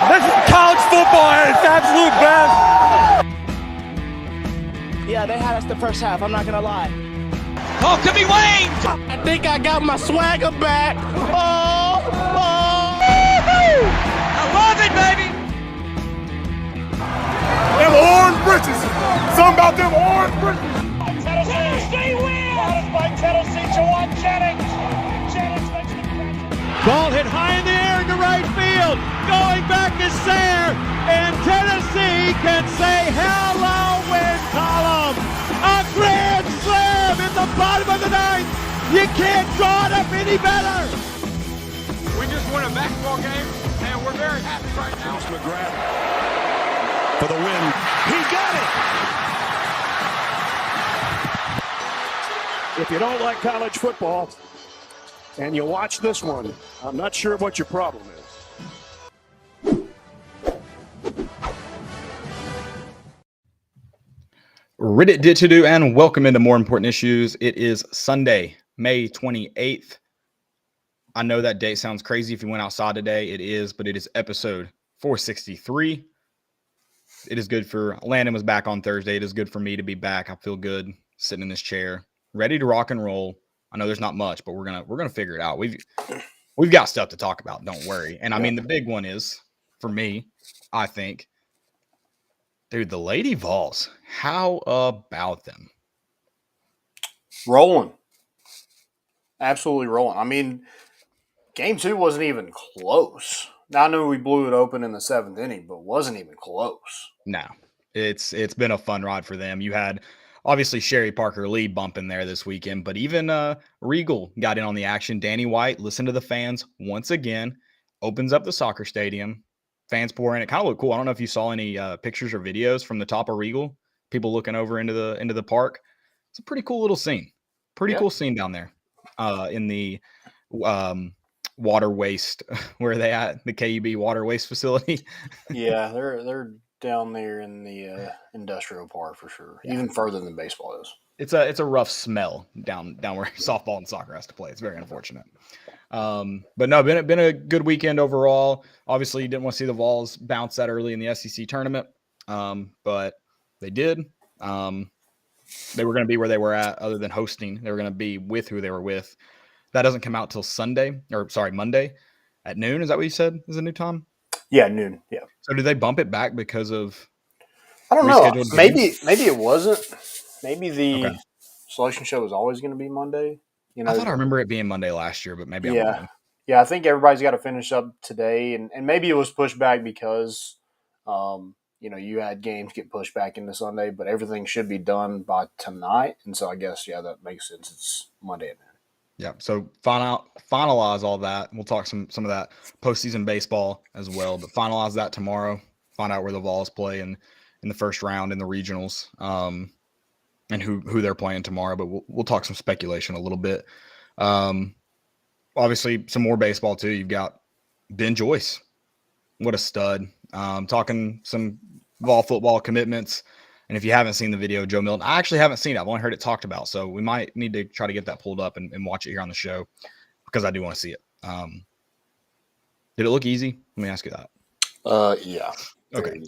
This is college football at its absolute best. Yeah, they had us the first half, I'm not going to lie. Oh, could be Wayne. I think I got my swagger back. Oh. I love it, baby. Them orange britches. Something about them orange britches. Tennessee wins! By Tennessee, Jawan Jennings. Jennings makes the catch. Ball hit high in the air into right field. Going back is Sayre. And Tennessee can say hello, win column. A grand slam in the bottom of the ninth. You can't draw it up any better. We just won a basketball game, and we're very happy right now. McGrath for the win. He got it. If you don't like college football and you watch this one, I'm not sure what your problem is. Reddit did to do, and welcome into More Important Issues. It is Sunday, May 28th. I know that date sounds crazy if you went outside today. It is, but it is episode 463. It is good for Landon was back on Thursday. It is good for me to be back. I feel good sitting in this chair, ready to rock and roll. I know there's not much, but we're gonna figure it out. We've got stuff to talk about. Don't worry. And I mean, the big one is for me, I think. Dude, the Lady Vols, how about them? Rolling. Absolutely rolling. I mean, game 2 wasn't even close. Now, I knew we blew it open in the 7th inning, but wasn't even close. No, it's been a fun ride for them. You had, obviously, Sherry Parker Lee bumping there this weekend, but even Regal got in on the action. Danny White, listen to the fans once again, opens up the soccer stadium. Fans pour in. It kind of looked cool. I don't know if you saw any pictures or videos from the top of Regal. People looking over into the park. It's a pretty cool little scene. Pretty cool scene down there in the water waste. Where are they at? The KUB water waste facility. Yeah, they're down there in the industrial park for sure. Yeah. Even further than baseball is. It's a rough smell down where softball and soccer has to play. It's very unfortunate. But no, been a good weekend overall. Obviously, you didn't want to see the Vols bounce that early in the SEC tournament, but they did. They were going to be where they were at, other than hosting. They were going to be with who they were with. That doesn't come out till Monday at noon. Is that what you said? Is the new time? Yeah, noon. Yeah. So did they bump it back because of? I don't know. Maybe it wasn't. Maybe the selection show was always going to be Monday. You know, I thought I remember it being Monday last year, but maybe I'm wrong. Yeah, I think everybody's got to finish up today, and maybe it was pushed back because, you had games get pushed back into Sunday, but everything should be done by tonight, and so I guess that makes sense. It's Monday at noon. Yeah, so finalize all that. We'll talk some of that postseason baseball as well, but finalize that tomorrow. Find out where the Vols play in the first round in the regionals. And who they're playing tomorrow, but we'll talk some speculation a little bit. Obviously, some more baseball too. You've got Ben Joyce. What a stud. Talking some Vol football commitments. And if you haven't seen the video, Joe Milton, I actually haven't seen it. I've only heard it talked about. So we might need to try to get that pulled up and watch it here on the show because I do want to see it. Did it look easy? Let me ask you that. Yeah. Okay.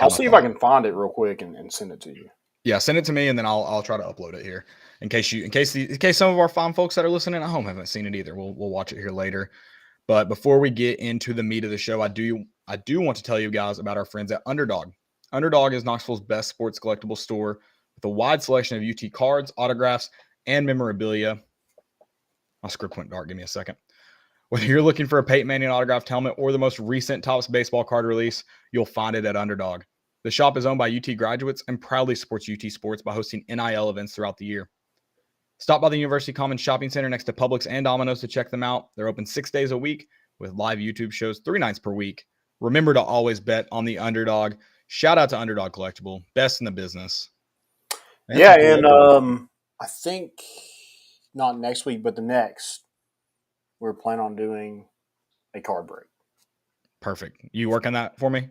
I'll see if I can find it real quick and send it to you. Yeah, send it to me, and then I'll try to upload it here in case some of our fine folks that are listening at home haven't seen it either. We'll watch it here later. But before we get into the meat of the show, I do want to tell you guys about our friends at Underdog. Underdog is Knoxville's best sports collectible store with a wide selection of UT cards, autographs, and memorabilia. My script went dark. Give me a second. Whether you're looking for a Peyton Manning autographed helmet or the most recent Topps baseball card release, you'll find it at Underdog. The shop is owned by UT graduates and proudly supports UT sports by hosting NIL events throughout the year. Stop by the University Commons Shopping Center next to Publix and Domino's to check them out. They're open 6 days a week with live YouTube shows 3 nights per week. Remember to always bet on the Underdog. Shout out to Underdog Collectible, best in the business. And I think not next week, but the next, we're planning on doing a card break. Perfect. You working that for me?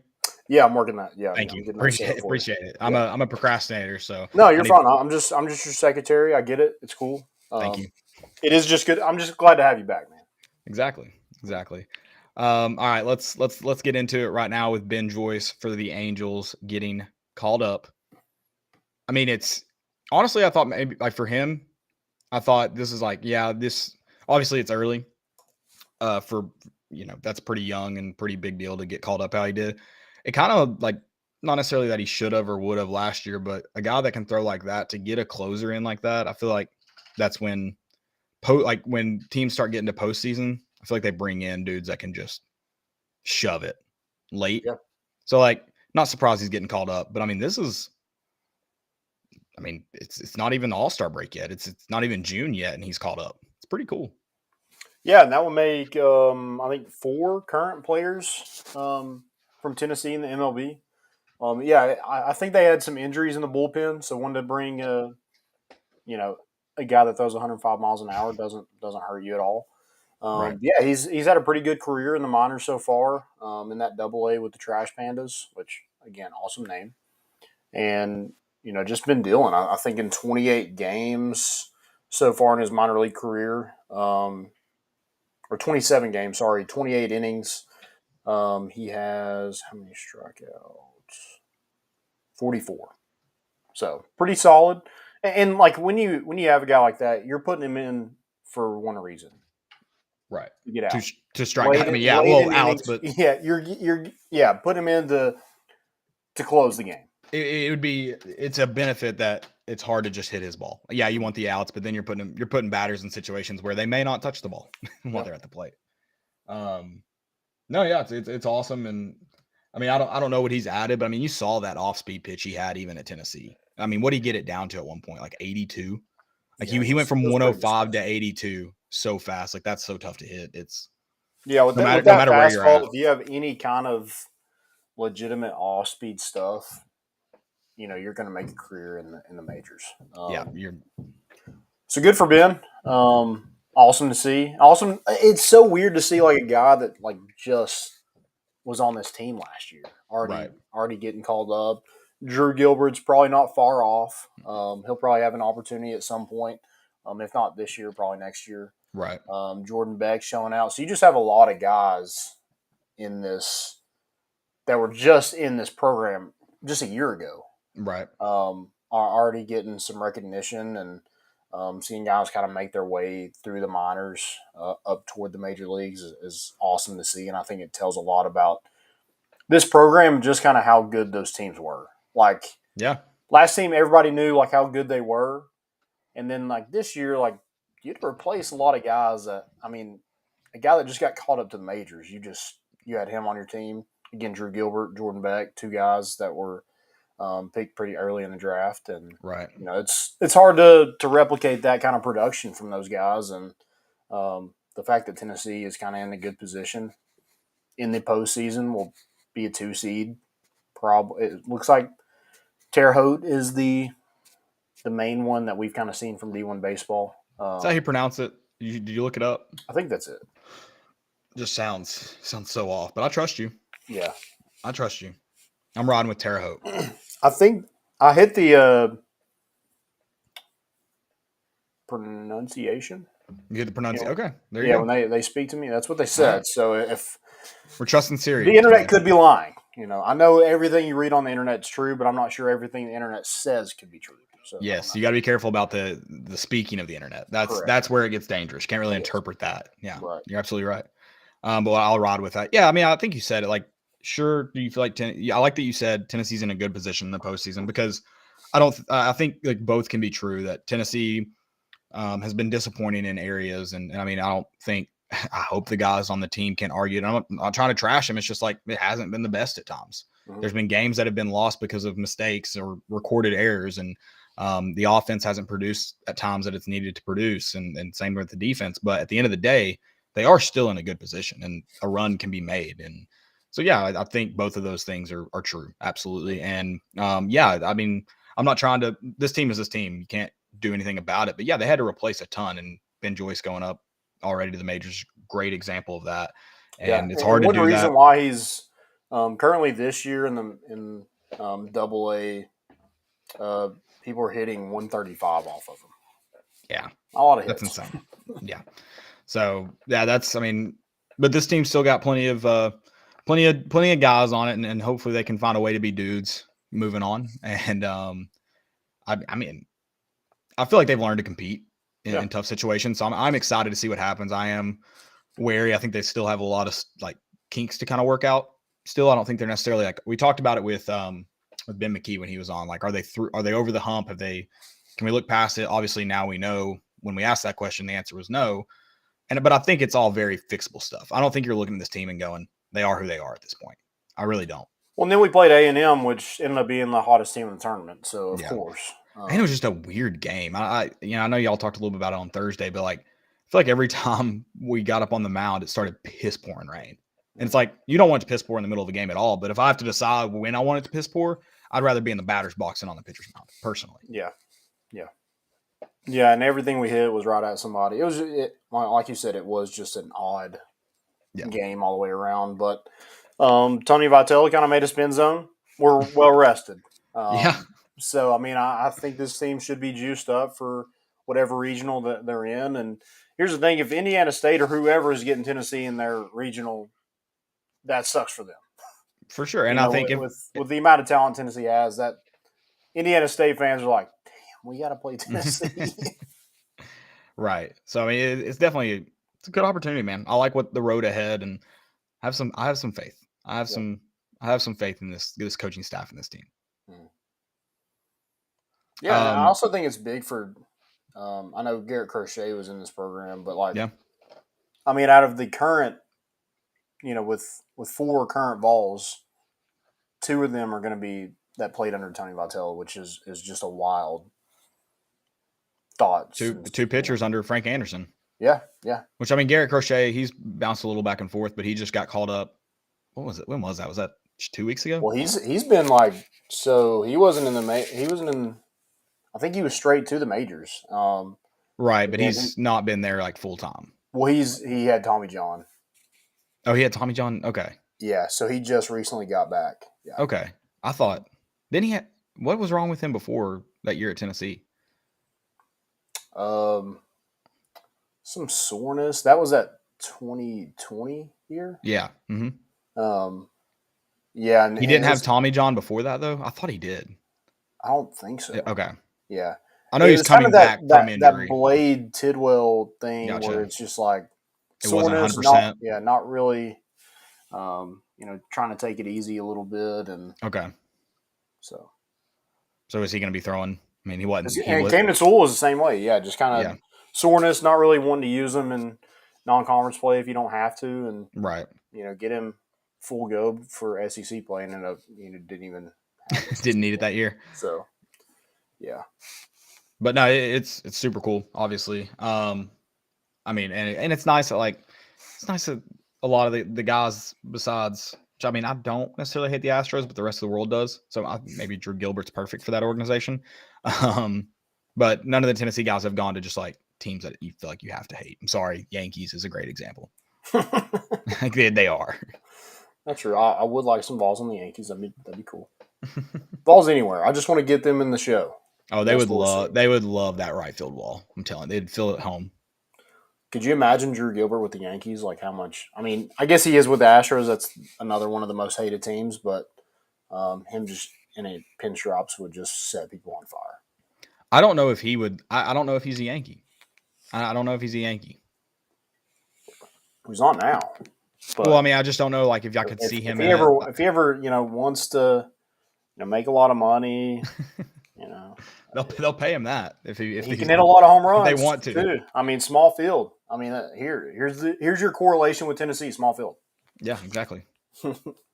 Yeah, I'm working that. Yeah, thank you. Appreciate it. I'm a procrastinator, so no, you're fine. I'm just your secretary. I get it. It's cool. Thank you. It is just good. I'm just glad to have you back, man. Exactly. All right, let's get into it right now with Ben Joyce for the Angels getting called up. I mean, it's honestly, I thought maybe like for him, I thought this is like, yeah, this obviously it's early. For that's pretty young and pretty big deal to get called up how he did. It kind of like not necessarily that he should have or would have last year, but a guy that can throw like that to get a closer in like that, I feel like that's when when teams start getting to postseason, I feel like they bring in dudes that can just shove it late. Yeah. So like, not surprised he's getting called up, but I mean, it's not even the All-Star break yet. It's not even June yet, and he's called up. It's pretty cool. Yeah, and that will make I think 4 current players from Tennessee in the MLB. I think they had some injuries in the bullpen, so wanted to bring a guy that throws 105 miles an hour doesn't hurt you at all. Right. Yeah, he's had a pretty good career in the minors so far. In that Double-A with the Trash Pandas, which again, awesome name, and just been dealing. I think in 28 games so far in his minor league career, or 27 games, sorry, 28 innings. He has how many strikeouts? 44. So pretty solid. And like when you have a guy like that, you're putting him in for one reason. Right. To get out. To strike. Outs, but you're put him in to close the game. It's a benefit that it's hard to just hit his ball. Yeah, you want the outs, but then you're putting batters in situations where they may not touch the ball while they're at the plate. It's awesome, and I mean I don't know what he's added, but I mean you saw that off-speed pitch he had even at Tennessee. I mean, what did he get it down to at one point? Like 82. Like he went from 105 to 82 so fast. Like that's so tough to hit. It's with no that matter where you're at. If you have any kind of legitimate off-speed stuff, you're going to make a career in the majors. So good for Ben. Awesome to see. Awesome. It's so weird to see like a guy that like just was on this team last year, already getting called up. Drew Gilbert's probably not far off. He'll probably have an opportunity at some point. If not this year, probably next year. Right. Jordan Beck showing out. So you just have a lot of guys in this that were just in this program just a year ago. Right. Are already getting some recognition and seeing guys kind of make their way through the minors up toward the major leagues is awesome to see. And I think it tells a lot about this program, just kind of how good those teams were. Like, last team, everybody knew like how good they were. And then like this year, like you had to replace a lot of guys that, I mean, a guy that just got called up to the majors, you had him on your team. Again, Drew Gilbert, Jordan Beck, 2 guys that were picked pretty early in the draft. And, it's hard to replicate that kind of production from those guys. And the fact that Tennessee is kind of in a good position in the postseason will be a 2 seed. Probably it looks like Terre Haute is the main one that we've kind of seen from D1 baseball. Is that how you pronounce it? Did you look it up? I think that's it. Just sounds so off, but I trust you. Yeah, I trust you. I'm riding with Terre Haute. I think I hit the pronunciation. You get the pronunciation. Okay, there you go. Yeah, when they speak to me, that's what they said. Right. So if we're trusting Siri, the internet could be lying. I know everything you read on the internet is true, but I'm not sure everything the internet says could be true. So yes, you got to be careful about the speaking of the internet. That's where it gets dangerous. Can't really interpret that. Yeah, right. You're absolutely right. But I'll ride with that. Yeah, I mean, I think you said it. Like, sure, do you feel like I like that you said Tennessee's in a good position in the postseason because I think like both can be true that Tennessee has been disappointing in areas, and I mean, I hope the guys on the team can argue. And I'm not trying to trash them. It's just like it hasn't been the best at times. Mm-hmm. There's been games that have been lost because of mistakes or recorded errors, and the offense hasn't produced at times that it's needed to produce, and same with the defense. But at the end of the day, they are still in a good position, and a run can be made. And so, yeah, I think both of those things are true. Absolutely. And I mean, I'm not trying to – this team is this team. You can't do anything about it. But, yeah, they had to replace a ton, and Ben Joyce going up already to the majors, great example of that. And it's hard to do that. One reason why he's currently this year in Double-A, people are hitting 135 off of him. Yeah. A lot of hits. That's insane. Yeah. So, yeah, that's – I mean, But this team's still got plenty of guys on it, and hopefully they can find a way to be dudes moving on. And I mean, I feel like they've learned to compete in tough situations. So I'm excited to see what happens. I am wary. I think they still have a lot of like kinks to kind of work out. Still, I don't think they're necessarily like we talked about it with Ben McKee when he was on. Like, are they over the hump? Can we look past it? Obviously, now we know when we asked that question, the answer was no. But I think it's all very fixable stuff. I don't think you're looking at this team and going, they are who they are at this point. I really don't. Well, and then we played A&M, which ended up being the hottest team in the tournament. So of course, and it was just a weird game. I know y'all talked a little bit about it on Thursday, but like, I feel like every time we got up on the mound, it started piss pouring rain. And it's like, you don't want it to piss pour in the middle of the game at all. But if I have to decide when I want it to piss pour, I'd rather be in the batter's box than on the pitcher's mound, personally. Yeah, and everything we hit was right at somebody. Like you said, it was just an odd game all the way around. But Tony Vitello kind of made a spin zone. We're well rested. So, I mean, I think this team should be juiced up for whatever regional that they're in. And here's the thing. If Indiana State or whoever is getting Tennessee in their regional, that sucks for them. For sure. And I think with the amount of talent Tennessee has, that Indiana State fans are like, we got to play Tennessee. Right. So, I mean, it's definitely a good opportunity, man. I like what the road ahead, and I have some faith. I have some faith in this coaching staff and this team. Yeah, I also think it's big for I know Garrett Crochet was in this program, but I mean, out of the current, with 4 current Vols, 2 of them are going to be that played under Tony Vitello, which is just a wild thought. Two pitchers under Frank Anderson. Yeah. Which, I mean, Garrett Crochet, he's bounced a little back and forth, but he just got called up. What was it? When was that? Was that 2 weeks ago? Well, he's been like, so he wasn't in. I think he was straight to the majors. Right, but he's not been there like full time. Well, he had Tommy John. Oh, he had Tommy John. Okay. Yeah, so he just recently got back. Yeah. Okay, I thought. Then what was wrong with him before that year at Tennessee? Some soreness. That was that 2020 year. Yeah. Mm-hmm. Yeah. And he didn't have Tommy John before that, though? I thought he did. I don't think so. Okay. Yeah. I know he's coming back from injury. That Blade Tidwell thing where it's just like it wasn't 100%. Not really, trying to take it easy a little bit. And okay. So is he going to be throwing? I mean, he wasn't. Camden Sewell was the same way. Yeah, just kind of soreness, not really wanting to use him in non-conference play if you don't have to. And, right. Get him full go for SEC play and ended up, didn't even didn't need it that year. So, yeah. But no, it's super cool, obviously. I mean, and it's nice that a lot of the guys besides, I mean, I don't necessarily hate the Astros, but the rest of the world does. So maybe Drew Gilbert's perfect for that organization. But none of the Tennessee guys have gone to just like teams that you feel like you have to hate. I'm sorry, Yankees is a great example. Like they are. That's true. I would like some Vols on the Yankees. That'd be cool. Vols anywhere. I just want to get them in the show. Oh, they would love that right field wall. I'm telling you, they'd feel at home. Could you imagine Drew Gilbert with the Yankees? Like how much? I mean, I guess he is with the Astros. That's another one of the most hated teams. But him just in a pinstripes would just set people on fire. I don't know if he would. I don't know if he's a Yankee. I don't know if he's a Yankee. He's on now. But well, I mean, I just don't know. Like if I could see him. If he ever wants to make a lot of money. They'll pay him that if he can hit a lot of home runs. They want to. Too. I mean, small field. I mean, here's your correlation with Tennessee, small field. Yeah, exactly.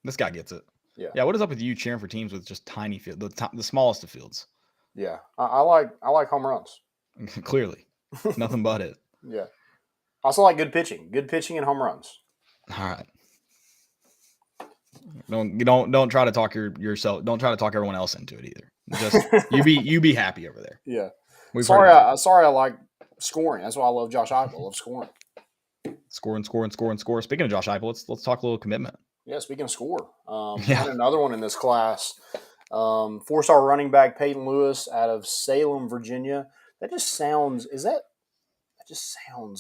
This guy gets it. Yeah. Yeah. What is up with you cheering for teams with just tiny field, the smallest of fields? Yeah, I like home runs. Clearly, nothing but it. Yeah. I also like good pitching and home runs. All right. Don't try to talk yourself. Don't try to talk everyone else into it either. Just you be happy over there. Yeah. Sorry, I like scoring. That's why I love Josh Heupel. I love scoring. Score. Speaking of Josh Heupel, let's talk a little commitment. Yeah. Speaking of score, had another one in this class. 4-star running back Peyton Lewis out of Salem, Virginia. That just sounds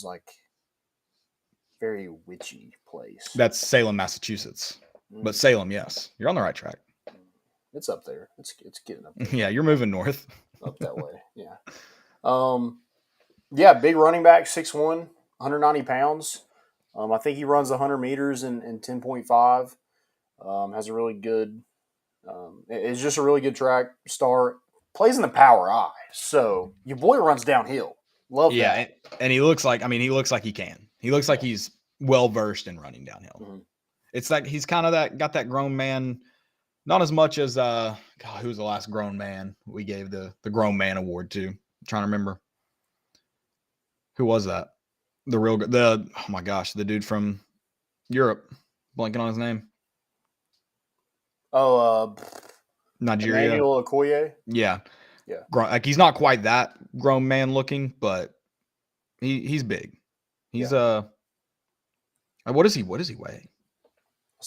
like very witchy place. That's Salem, Massachusetts. But Salem, yes. You're on the right track. It's up there. It's getting up there. Yeah, you're moving north. Up that way. Yeah. Yeah, big running back, 6'1", 190 pounds. I think he runs 100 meters in 10.5. Has a really good it's just a really good track start. Plays in the power I. So your boy runs downhill. Love that. Yeah, and he looks like he can. He looks like he's well versed in running downhill. Mm-hmm. It's like he's kind of got that grown man, not as much as who was the last grown man we gave the grown man award to? I'm trying to remember. Who was that? Oh my gosh, the dude from Europe. Blanking on his name. Oh, Nigeria. Emmanuel Okoye. Yeah. Yeah. Like he's not quite that grown man looking, but he's big. He's what does he weigh?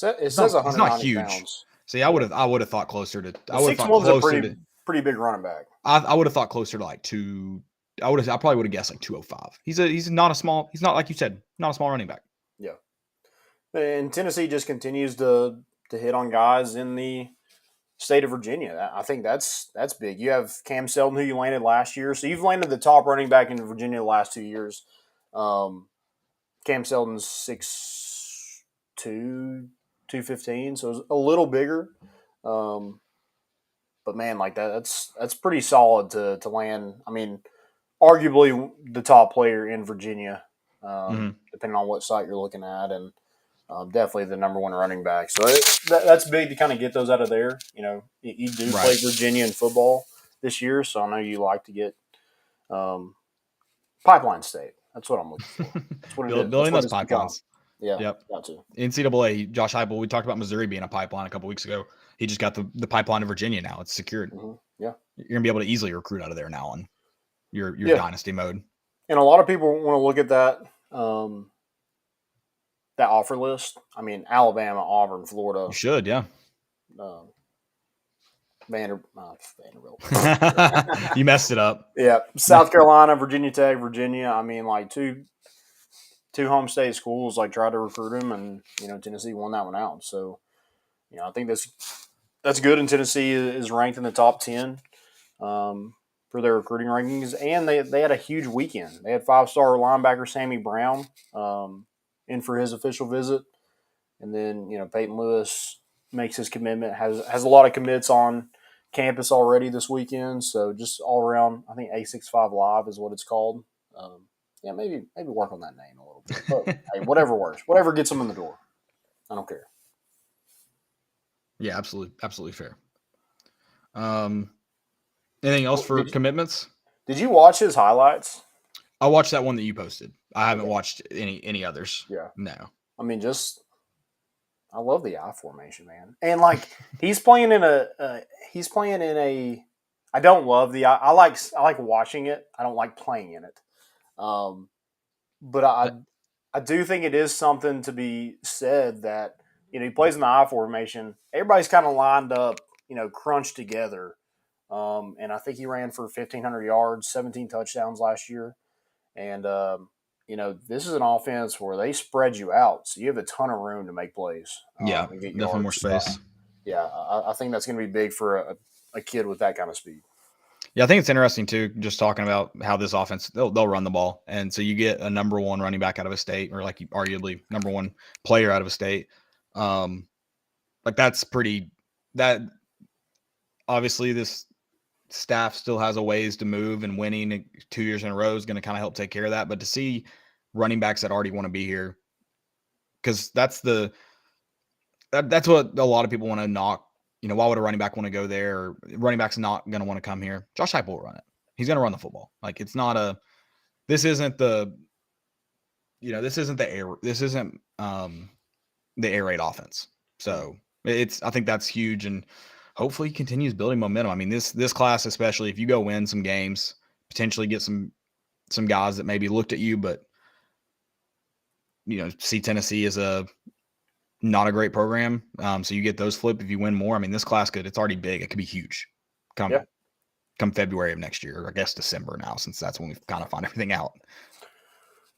It says 190 he's not huge. pounds. See, I would have thought closer to. I would have thought 6'1's closer a pretty big running back. I would have thought closer to like two. I probably would have guessed like 205. He's not like you said, not a small running back. Yeah. And Tennessee just continues to hit on guys in the state of Virginia. I think that's big. You have Cam Selton, who you landed last year. So you've landed the top running back in Virginia the last 2 years. Cam Selton's 6'2", 215, so it's a little bigger. But man, like that's pretty solid to land. I mean, arguably the top player in Virginia, depending on what site you're looking at, and definitely the number one running back. So that's big to kind of get those out of there. You know, you do play Virginia in football this year, so I know you like to get Pipeline State. That's what I'm looking for. That's what it is. Building those pipelines. Yeah, yep. Got to. NCAA, Josh Heupel, we talked about Missouri being a pipeline a couple weeks ago. He just got the pipeline to Virginia now. It's secured. Mm-hmm. Yeah. You're going to be able to easily recruit out of there now on your dynasty mode. And a lot of people want to look at that that offer list. I mean, Alabama, Auburn, Florida. You should, yeah. Vanderbilt. You messed it up. Yeah. South Carolina, Virginia Tech, Virginia. I mean, like two home state schools like tried to recruit him, and Tennessee won that one out. So, I think that's good. And Tennessee is ranked in the top 10 for their recruiting rankings, and they had a huge weekend. They had 5-star linebacker Sammy Brown in for his official visit, and then Peyton Lewis makes his commitment. Has a lot of commits on campus already this weekend. So just all around, I think A65 Live is what it's called. Maybe work on that name a little bit. But hey, whatever works. Whatever gets them in the door. I don't care. Yeah, absolutely fair. Anything else for commitments? Did you watch his highlights? I watched that one that you posted. I haven't watched any others. Yeah. No. I mean, I love the I formation, man. And like he's playing in a I don't love the I like watching it. I don't like playing in it. But I do think it is something to be said that he plays in the I formation. Everybody's kind of lined up, crunched together. And I think he ran for 1,500 yards, 17 touchdowns last year. And this is an offense where they spread you out, so you have a ton of room to make plays. And get definitely more space. I think that's going to be big for a kid with that kind of speed. Yeah, I think it's interesting too, just talking about how this offense, they'll run the ball. And so you get a number one running back out of a state, or like arguably number one player out of a state. Like that obviously this staff still has a ways to move, and winning 2 years in a row is going to kind of help take care of that. But to see running backs that already want to be here, because that's what a lot of people want to knock. Why would a running back want to go there? Or running back's not going to want to come here. Josh Heupel will run it. He's going to run the football. Like this isn't the air raid offense. So I think that's huge, and hopefully he continues building momentum. I mean, this class, especially if you go win some games, potentially get some guys that maybe looked at you, but see Tennessee as not a great program. So you get those flip if you win more. I mean, this class it's already big. It could be huge come February of next year, or I guess December now, since that's when we kind of find everything out.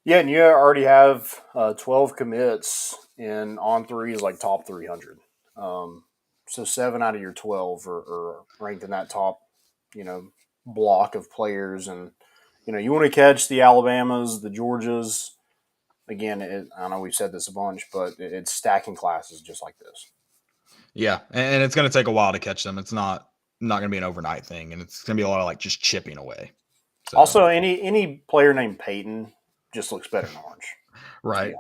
Yeah, and you already have 12 commits in on threes, like top 300. So 7 out of your 12 are ranked in that top, block of players. And, you want to catch the Alabamas, the Georgias. Again, I know we've said this a bunch, but it's stacking classes just like this. Yeah, and it's going to take a while to catch them. It's not going to be an overnight thing, and it's going to be a lot of like just chipping away. So, also, any player named Peyton just looks better in orange. Right.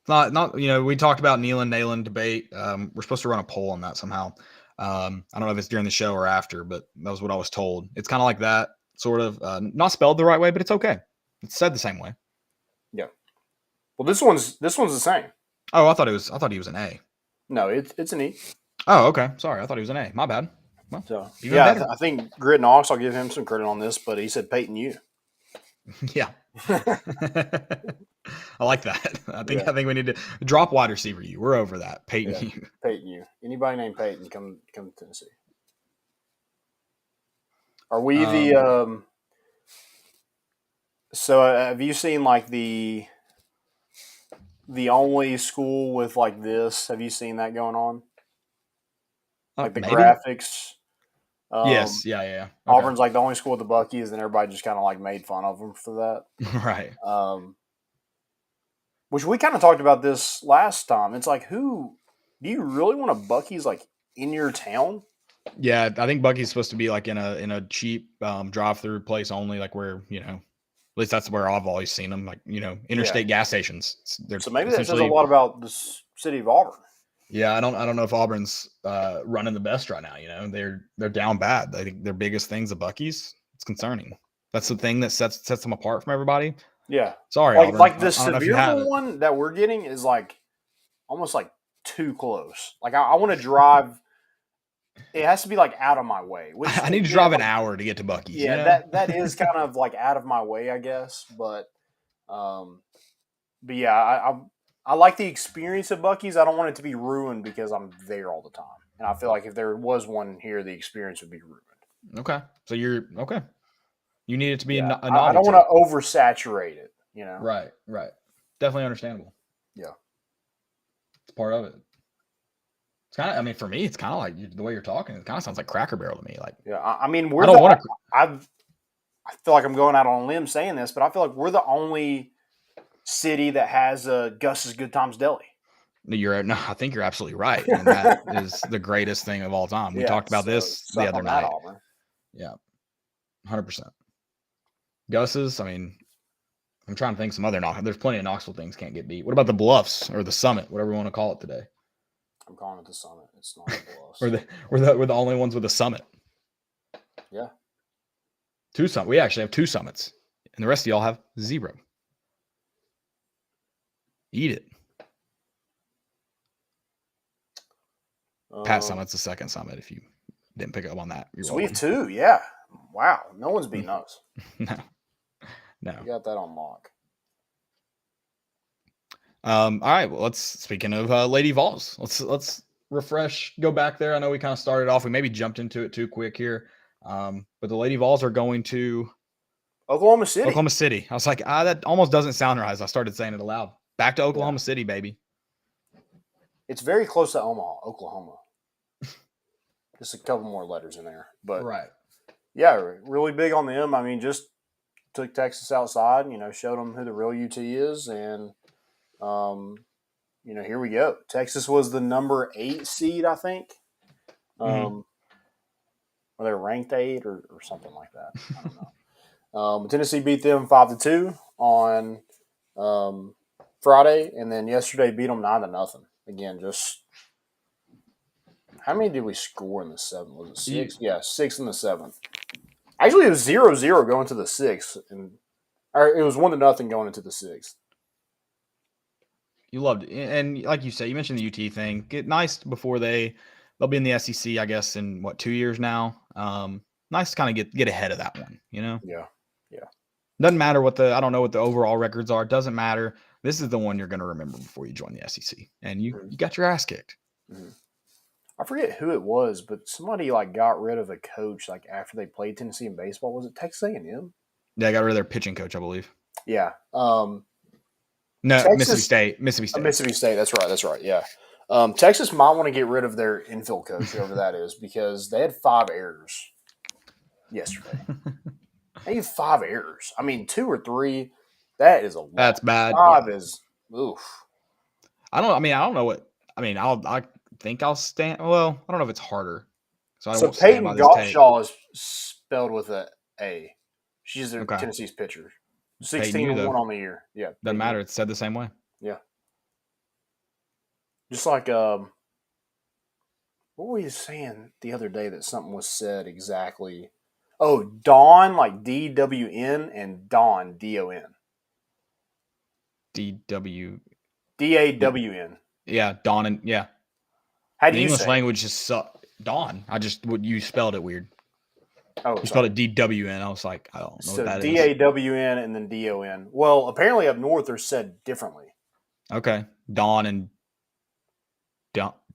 It's not we talked about Neyland debate. We're supposed to run a poll on that somehow. I don't know if it's during the show or after, but that was what I was told. It's kind of like that, sort of not spelled the right way, but it's okay. It's said the same way. Yeah. Well, this one's the same. Oh, I thought he was an A. No, it's an E. Oh, okay. Sorry, I thought he was an A. My bad. Well, so yeah, I think Grid Knox. I'll give him some credit on this, but he said Peyton U. Yeah. I like that. I think we need to drop wide receiver U. We're over that. Peyton U. Peyton U. Anybody named Peyton come to Tennessee. Are we the so have you seen like the only school with like this? Have you seen that going on? Like the maybe? graphics. Yes. Yeah. Okay. Auburn's like the only school with the Buckies, and everybody just kind of like made fun of them for that. Right. Which we kind of talked about this last time. It's like, do you really want a Bucky's like in your town? Yeah, I think Bucky's supposed to be like in a cheap drive-through place only, like where at least that's where I've always seen them, like interstate gas stations. So maybe that says a lot about the city of Auburn. Yeah, I don't know if Auburn's running the best right now. They're down bad. I think their biggest thing's the Bucky's. It's concerning. That's the thing that sets them apart from everybody. Yeah. Sorry, Auburn. Like the severe one that we're getting is like almost like too close. Like I want to drive. It has to be like out of my way. Which, I need to drive an hour to get to Bucky's. Yeah, that is kind of like out of my way, I guess. But yeah, I like the experience of Bucky's. I don't want it to be ruined because I'm there all the time. And I feel like if there was one here, the experience would be ruined. Okay. So you're okay. You need it to be a novelty. I don't want to oversaturate it, Right. Definitely understandable. Yeah. It's part of it. It's kind of, I mean, for me, it's kind of like the way you're talking. It kind of sounds like Cracker Barrel to me. Like, yeah, I mean, I feel like I'm going out on a limb saying this, but I feel like we're the only city that has Gus's Good Times Deli. I think you're absolutely right. And that is the greatest thing of all time. We talked about this the other night. Auburn. Yeah. 100%. Gus's, I mean, I'm trying to think some other Knoxville. There's plenty of Knoxville things can't get beat. What about the Bluffs or the Summit, whatever you want to call it today? I'm calling it the Summit. It's not the Bluffs. we're the only ones with a Summit. Yeah. 2 summits. We actually have 2 summits, and the rest of y'all have 0. Eat it. Pat Summit's the second summit. If you didn't pick up on that, so we have 2. Yeah. Wow. No one's beating us. No. We got that on lock. All right. Well, speaking of Lady Vols, let's refresh, go back there. I know we kind of started off. We maybe jumped into it too quick here. But the Lady Vols are going to Oklahoma City. I was like, that almost doesn't sound right as I started saying it aloud. Back to Oklahoma City, baby. It's very close to Omaha, Oklahoma. Just a couple more letters in there. But right. Yeah, really big on them. I mean, just took Texas outside, showed them who the real UT is, and here we go. Texas was the number 8 seed, I think. Were they ranked 8 or something like that? I don't know. Tennessee beat them 5-2 on Friday, and then yesterday beat them 9-0. Again, just how many did we score in the 7th? Was it 6? Yeah, 6 in the 7th. Actually, it was 0-0 going to the 6th, or it was 1-0 going into the 6th. You loved it, and like you said, you mentioned the UT thing. Get nice before they'll be in the SEC, I guess, in 2 years now. Nice to kind of get ahead of that one, Yeah. Doesn't matter I don't know what the overall records are. Doesn't matter. This is the one you're going to remember before you join the SEC, and you got your ass kicked. Mm-hmm. I forget who it was, but somebody got rid of a coach after they played Tennessee in baseball. Was it Texas A&M? Yeah, I got rid of their pitching coach, I believe. Yeah. No, Texas- Mississippi State. Mississippi State. Mississippi State. That's right. Yeah. Texas might want to get rid of their infield coach, whoever that is, because they had 5 errors yesterday. They had 5 errors. I mean, 2 or 3. That is a lot. That's bad. 5 is oof. I don't know what. I mean, I think I'll stand. Well, I don't know if it's harder. So Peyton Gottschall is spelled with a A. She's Tennessee's pitcher. 16-1 on the year. Yeah. Doesn't matter. It's said the same way. Yeah. Just like what were you saying the other day that something was said exactly? Oh, Dawn, like DWN, and Dawn, DON. DW. DAWN. Yeah, Dawn and yeah. How do the you English say language just suck. Dawn. You spelled it weird. Oh, you spelled it DWN. I was like, I don't know what that is. DAWN and then DON. Well, apparently up north they're said differently. Okay. Dawn and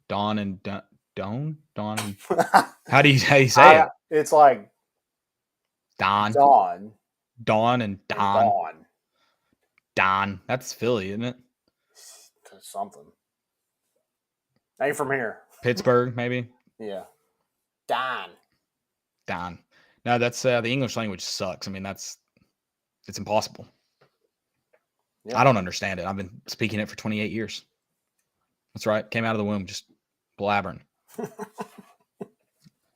Dawn and how do you say it? It's like Dawn and Don. That's Philly, isn't it? Something. Ain't from here. Pittsburgh, maybe. Yeah. Don. No, that's the English language sucks. I mean, it's impossible. Yep. I don't understand it. I've been speaking it for 28 years. That's right. Came out of the womb just blabbering.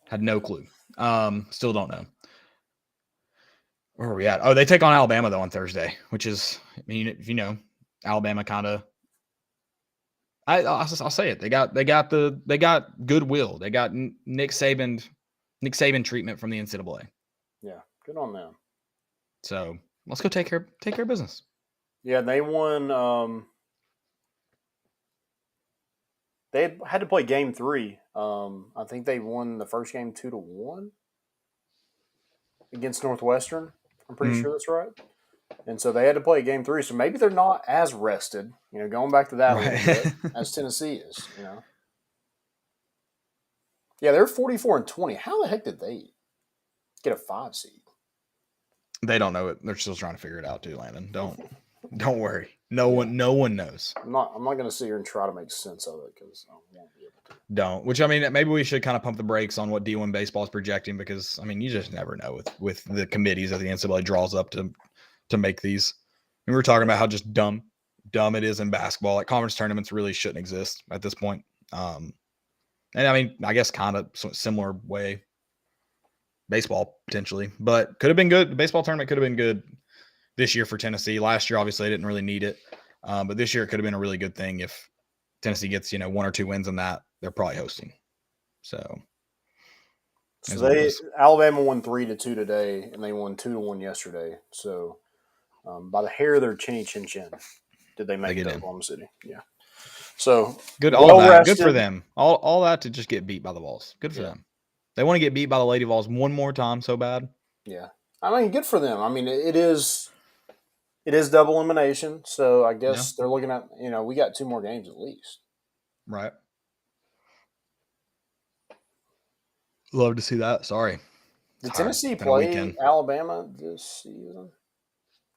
Had no clue. Still don't know. Where are we at? Oh, they take on Alabama though on Thursday, which is, I mean, if you know, Alabama kind of. I'll say it. They got goodwill. They got Nick Saban treatment from the NCAA. Yeah, good on them. So let's go take care of business. Yeah, they won. They had to play game 3. I think they won the first game 2-1 against Northwestern. I'm pretty sure that's right. And so they had to play game 3. So maybe they're not as rested, going back to that a little bit, as Tennessee is, Yeah, they're 44-20. How the heck did they get a 5 seed? They don't know it. They're still trying to figure it out too, Landon. Don't worry. No one knows. I'm not going to sit here and try to make sense of it because I won't be able to. Don't. Which, I mean, maybe we should kind of pump the brakes on what D1 baseball is projecting because, I mean, you just never know with the committees that the NCAA draws up to make these. And we were talking about how just dumb it is in basketball. Like conference tournaments really shouldn't exist at this point. And I mean, I guess kind of similar way baseball potentially, but could have been good. The baseball tournament could have been good this year for Tennessee. Last year, obviously, they didn't really need it. But this year it could have been a really good thing if Tennessee gets, 1 or 2 wins in that. They're probably hosting. So Alabama won 3-2 today, and they won 2-1 yesterday. So by the hair of their chinny chin chin, did they make it to Oklahoma City? Yeah. So good, all that. Good for them. All that to just get beat by the Vols. Good for them. They want to get beat by the Lady Vols one more time so bad. Yeah, I mean, good for them. I mean, it is double elimination, so I guess they're looking at we got 2 more games at least. Right. Love to see that. Sorry. Did Tennessee play Alabama this season?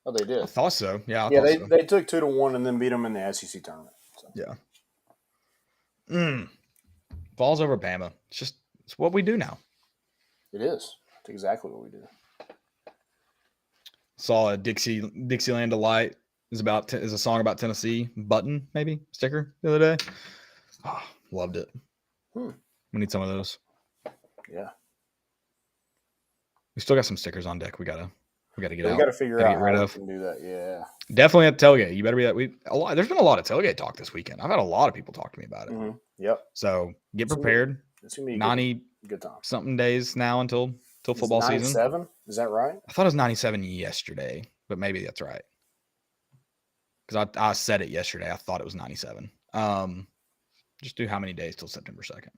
Oh, they did. I thought so. Yeah. They took 2-1 and then beat them in the SEC tournament. So. Yeah. Falls over Bama. It's what we do now. It is. It's exactly what we do. Saw a Dixieland Delight is a song about Tennessee button, maybe sticker the other day. Oh, loved it. We need some of those. Yeah. We still got some stickers on deck. We gotta get out. We gotta figure out how we can do that. Yeah. Definitely at tailgate. You better be that. There's been a lot of tailgate talk this weekend. I've had a lot of people talk to me about it. Mm-hmm. Yep. So get prepared. It's gonna be 90 good time. Something days now until football season. 97? Is that right? I thought it was 97 yesterday, but maybe that's right. Because I said it yesterday. I thought it was 97. Just do how many days till September 2nd?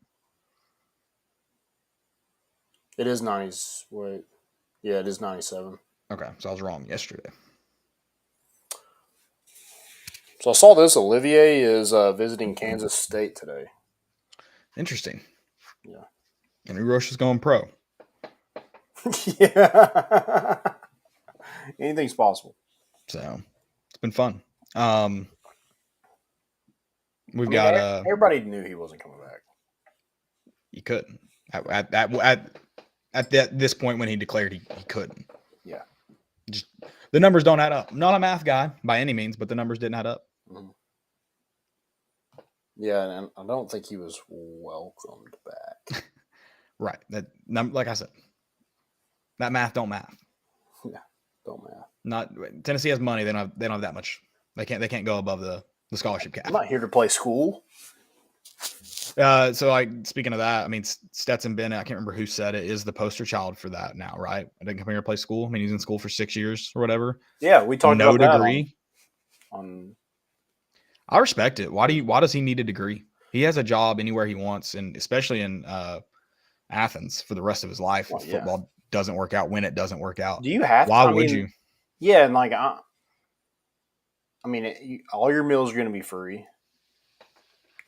It is 90s. Wait. Yeah, it is 97. Okay, so I was wrong yesterday. So I saw this. Olivier is visiting Kansas State today. Interesting. Yeah. Henry Roche is going pro. Yeah. Anything's possible. So it's been fun. We've got everybody knew he wasn't coming back. He couldn't at this point when he declared he couldn't. Yeah. Just, the numbers don't add up. I'm not a math guy by any means, but the numbers didn't add up. Mm-hmm. Yeah, and I don't think he was welcomed back. Right. Like I said, that math don't math. Yeah, don't math. Tennessee has money. They don't have that much. They can't go above the scholarship cap. I'm not here to play school. So like speaking of that, I mean Stetson Bennett, I can't remember who said it, is the poster child for that now, right? I didn't come here to play school. I mean, he's in school for 6 years or whatever. Yeah, we talked about that. No degree. I respect it. Why does he need a degree? He has a job anywhere he wants, and especially in Athens for the rest of his life. If football doesn't work out, when it doesn't work out. Do you have? Why would you? Yeah, and like I mean, all your meals are going to be free.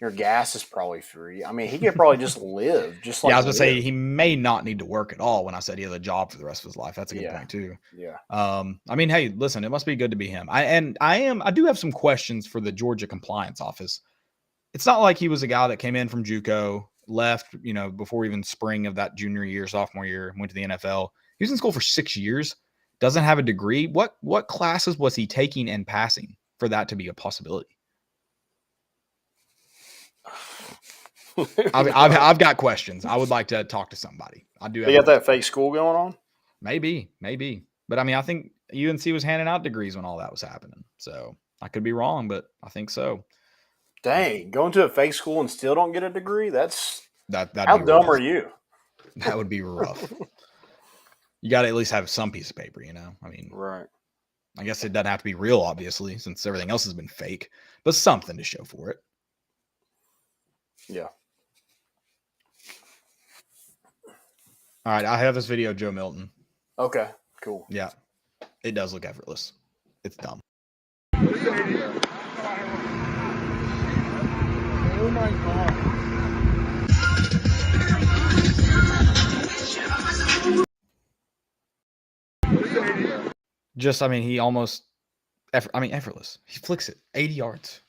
Your gas is probably free. I mean, he could probably just live. Just like I was going to say he may not need to work at all. When I said he has a job for the rest of his life, that's a good point too. Yeah. I mean, hey, listen, it must be good to be him. I do have some questions for the Georgia compliance office. It's not like he was a guy that came in from JUCO, left, before even spring of that junior year, sophomore year, went to the NFL. He was in school for 6 years, doesn't have a degree. What classes was he taking and passing for that to be a possibility? I've got questions. I would like to talk to somebody. I do. You got that fake school going on? Maybe. But I mean, I think UNC was handing out degrees when all that was happening. So I could be wrong, but I think so. Dang, going to a fake school and still don't get a degree? That'd how be dumb rough. Are you? That would be rough. You got to at least have some piece of paper, I mean, right. I guess it doesn't have to be real, obviously, since everything else has been fake, but something to show for it. Yeah. All right, I have this video of Joe Milton. Okay, cool. Yeah, it does look effortless. It's dumb. Oh my God. He almost, effortless. He flicks it 80 yards.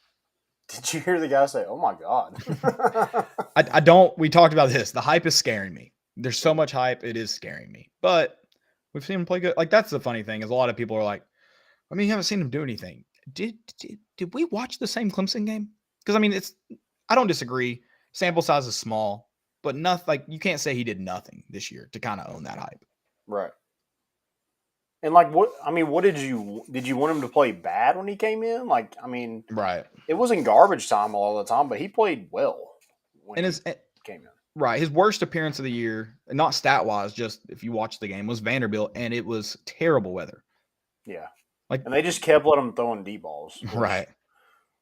Did you hear the guy say, "Oh my God"? I don't. We talked about this. The hype is scaring me. There's so much hype. It is scaring me. But we've seen him play good. Like, that's the funny thing is a lot of people are like, I mean, you haven't seen him do anything. Did we watch the same Clemson game? Because, I mean, I don't disagree. Sample size is small, but nothing. Like, you can't say he did nothing this year to kind of own that hype. Right. And like, what did you want him to play bad when he came in? Like, I mean, right. It wasn't garbage time all the time, but he played well when he came in. Right. His worst appearance of the year, not stat wise, just if you watch the game, was Vanderbilt, and it was terrible weather. Yeah. And they just kept letting him throwing deep balls. Right.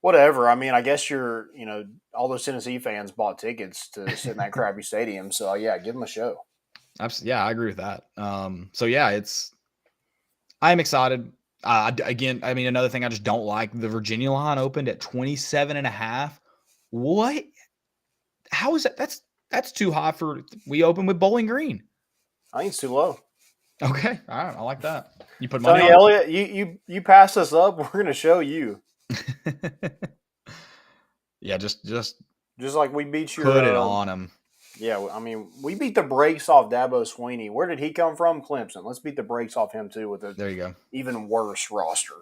Whatever. I mean, I guess all those Tennessee fans bought tickets to sit in that crappy stadium. So yeah, give them a show. Yeah, I agree with that. So yeah, I'm excited. Again, I mean, another thing I just don't like, the Virginia line opened at 27.5. What? How is that? That's too high we open with Bowling Green. I think it's too low. Okay. All right. I like that. You put money on Elliott, you passed us up. We're going to show you. Yeah. Just like we beat you. Put it on him. Yeah. I mean, we beat the brakes off Dabo Swinney. Where did he come from? Clemson. Let's beat the brakes off him too with there you go. Even worse roster.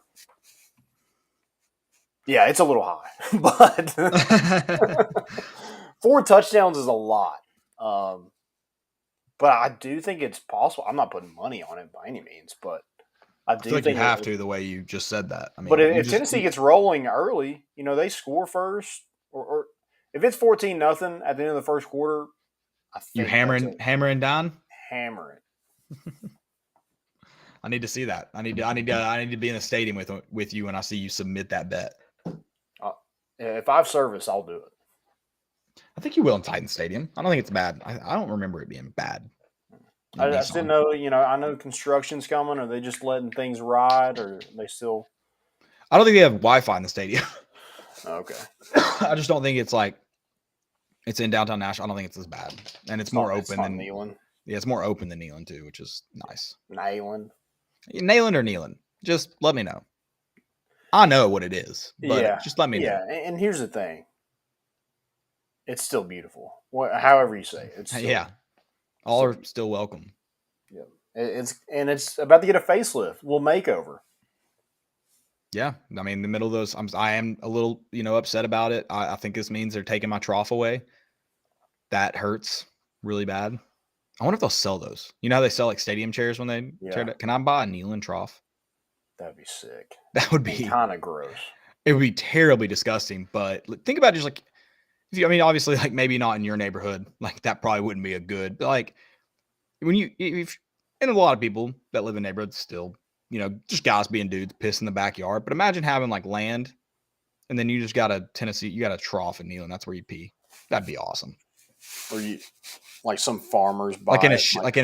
Yeah, it's a little high, but 4 touchdowns is a lot. But I do think it's possible. I'm not putting money on it by any means, but I do think you have to the way you just said that. I mean, but if Tennessee gets rolling early, they score first, or if it's 14-0 at the end of the first quarter, I think you hammering down. Hammer it. I need to see that. I need to be in the stadium with you when I see you submit that bet. If I have service, I'll do it. I think you will in Titan Stadium. I don't think it's bad. I don't remember it being bad. I just didn't know, I know construction's coming. Are they just letting things ride, or they still? I don't think they have Wi-Fi in the stadium. Okay. I just don't think it's in downtown Nashville. I don't think it's as bad. And it's more open than Neyland. Yeah, it's more open than Neyland too, which is nice. Neyland or Neyland. Just let me know. I know what it is, but Yeah. just let me know. Yeah, and here's the thing. It's still beautiful. However you say it. It's still, Yeah. All are still welcome. Yeah. It's about to get a facelift, a little makeover. Yeah. I mean, in the middle of those, I am a little, upset about it. I think this means they're taking my trough away. That hurts really bad. I wonder if they'll sell those. You know how they sell like stadium chairs when they tear it? Can I buy a kneeling trough? That'd be sick. That would be kind of gross. It would be terribly disgusting. But think about it, just like, obviously, like maybe not in your neighborhood. Like that probably wouldn't be a good. But like and a lot of people that live in neighborhoods still, just guys being dudes, piss in the backyard. But imagine having like land, and then you just got a trough and kneeling. That's where you pee. That'd be awesome. Or you, like some farmers buy like in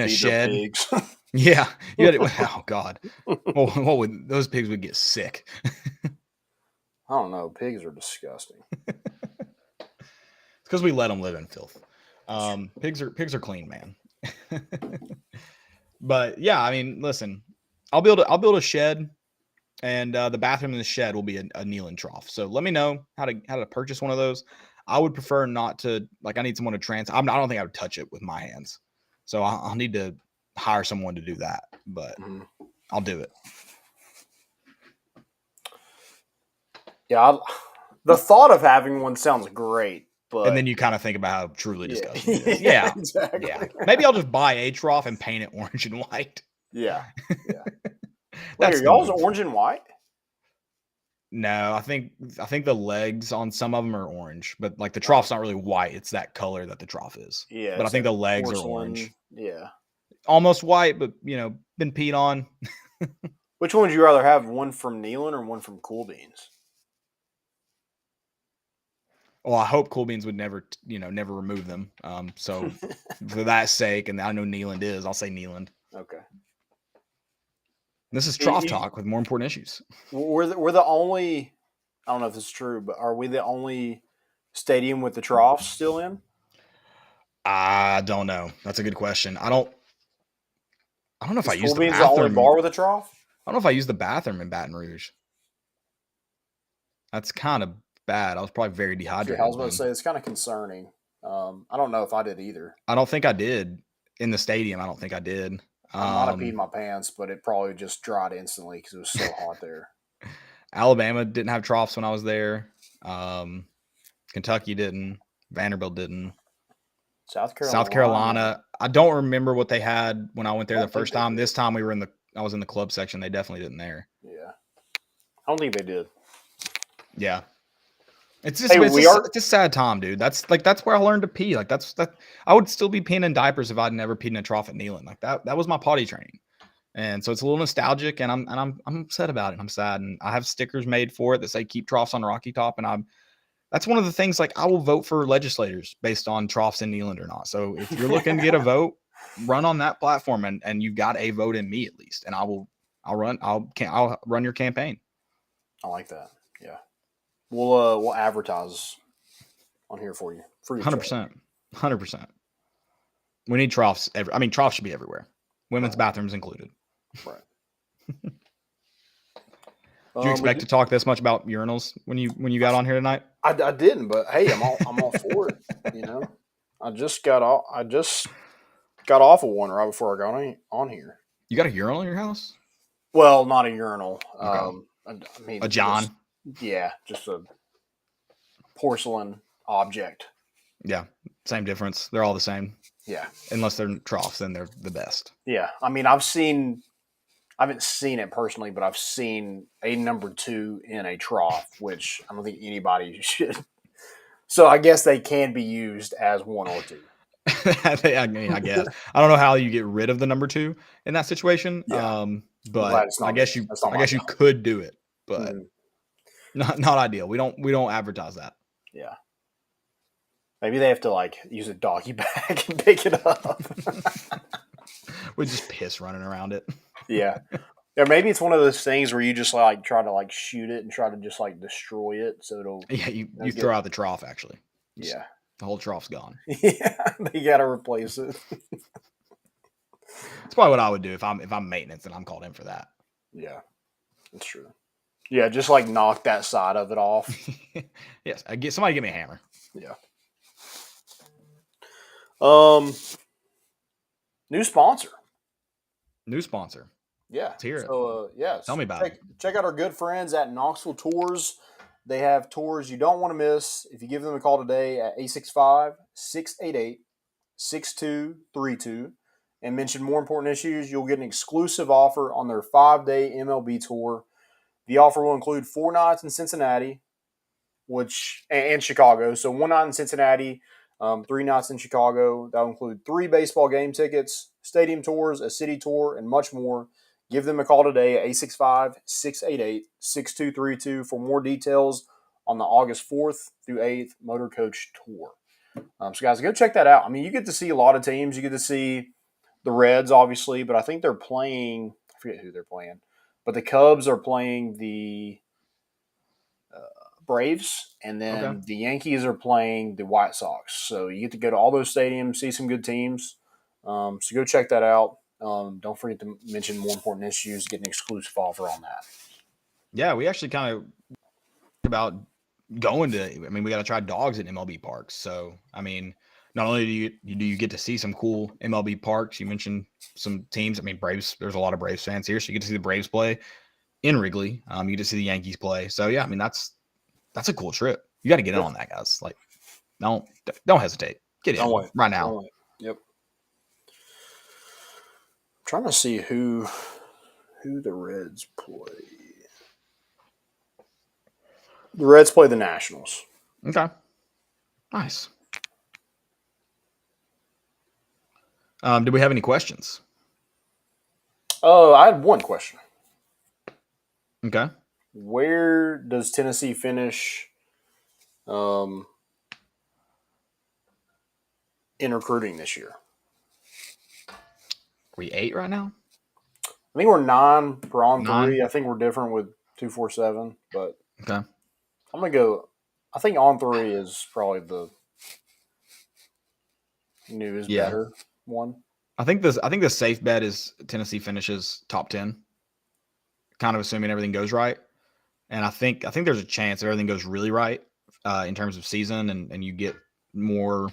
a shed. Pigs. Yeah. Oh God. What would those pigs would get sick? I don't know. Pigs are disgusting. It's because we let them live in filth. Pigs are clean, man. But yeah, I mean, listen, I'll build a shed, and the bathroom in the shed will be a kneeling trough. So let me know how to purchase one of those. I would prefer not to, like, I need someone to I don't think I would touch it with my hands. So I'll need to hire someone to do that, but I'll do it. Yeah. The thought of having one sounds great, but. And then you kind of think about how truly disgusting it is. Yeah. Exactly. Yeah. Maybe I'll just buy a trough and paint it orange and white. Yeah. Yeah. That's Wait, are y'all's orange and white? No, I think the legs on some of them are orange, but like the trough's not really white. It's that color that the trough is. Yeah. But I think the legs porcelain, are orange. Yeah. Almost white, but been peed on. Which one would you rather have? One from Nealon or one from Cool Beans? Well, I hope Cool Beans would never remove them. So for that sake, and I know Nealand is, I'll say Nealand. Okay. This is Trough Talk with more important issues. We're the only, I don't know if this is true, but are we the only stadium with the troughs still in? I don't know. That's a good question. I don't know if I use the Beans bathroom. The only bar with a trough? I don't know if I use the bathroom in Baton Rouge. That's kind of bad. I was probably very dehydrated. Yeah, I was about to say, it's kind of concerning. I don't know if I did either. I don't think I did. In the stadium, I don't think I did. I might have peed my pants, but it probably just dried instantly because it was so hot there. Alabama didn't have troughs when I was there. Kentucky didn't. Vanderbilt didn't. South Carolina. I don't remember what they had when I went there the first time. This time I was in the club section. They definitely didn't there. Yeah. I don't think they did. Yeah. It's a sad time, dude. That's where I learned to pee. Like I would still be peeing in diapers if I'd never peed in a trough at Nealon. Like that was my potty training. And so it's a little nostalgic, and I'm upset about it. I'm sad, and I have stickers made for it that say "Keep troughs on Rocky Top," and that's one of the things. Like, I will vote for legislators based on troughs in Nealon or not. So if you're looking to get a vote, run on that platform, and you've got a vote in me at least, and I'll run your campaign. I like that. Yeah. We'll advertise on here for you. 100%. 100%. We need troughs. Troughs should be everywhere. Women's bathrooms included. Right. Did you expect to talk this much about urinals when you got on here tonight? I didn't, but hey, I'm all for it. I just got off of one right before I got on here. You got a urinal in your house? Well, not a urinal. Okay. A John. Just a porcelain object. Yeah, same difference. They're all the same. Yeah. Unless they're troughs, then they're the best. Yeah. I haven't seen it personally, but I've seen a number 2 in a trough, which I don't think anybody should. So I guess they can be used as 1 or 2. I guess. I don't know how you get rid of the number 2 in that situation. Yeah. But I guess you could do it, but not ideal. We don't advertise that. Yeah. Maybe they have to use a doggy bag and pick it up. With just piss running around it. Yeah. Or maybe it's one of those things where you just try to shoot it and try to just destroy it so it'll. Yeah, you throw out the trough actually. Yeah. The whole trough's gone. Yeah, they gotta replace it. That's probably what I would do if I'm maintenance and I'm called in for that. Yeah, that's true. Yeah, just like knock that side of it off. Yes, somebody give me a hammer. Yeah. New sponsor. New sponsor. Yeah. Let's hear it. So, Tell me about it. Check out our good friends at Knoxville Tours. They have tours you don't want to miss. If you give them a call today at 865-688-6232 and mention More Important Issues, you'll get an exclusive offer on their 5-day MLB tour. The offer will include 4 nights in Cincinnati, and Chicago. So 1 night in Cincinnati, 3 nights in Chicago. That'll include 3 baseball game tickets, stadium tours, a city tour, and much more. Give them a call today at 865-688-6232 for more details on the August 4th through 8th Motor Coach Tour. So, guys, go check that out. I mean, you get to see a lot of teams. You get to see the Reds, obviously, but I think they're playing – I forget who they're playing. But the Cubs are playing the Braves, and then the Yankees are playing the White Sox. So you get to go to all those stadiums, see some good teams. So go check that out. Don't forget to mention More Important Issues, get an exclusive offer on that. Yeah, we actually kind of about going to. I mean, we got to try dogs at MLB parks. So, I mean, not only do you get to see some cool MLB parks, you mentioned some teams. I mean, Braves. There's a lot of Braves fans here, so you get to see the Braves play in Wrigley. You get to see the Yankees play. So yeah, I mean that's a cool trip. You got to get in on that, guys. Like, don't hesitate. Get in right now. Yep. Trying to see who the Reds play. The Reds play the Nationals. Okay. Nice. Did we have any questions? Oh, I had one question. Okay. Where does Tennessee finish in recruiting this year? We 8 right now? I think we're 9 for on 9? 3. I think we're different with 247, but okay. I'm gonna go. I think on 3 is probably the newest better one. I think the safe bet is Tennessee finishes top 10, kind of assuming everything goes right. And I think there's a chance that everything goes really right in terms of season, and you get more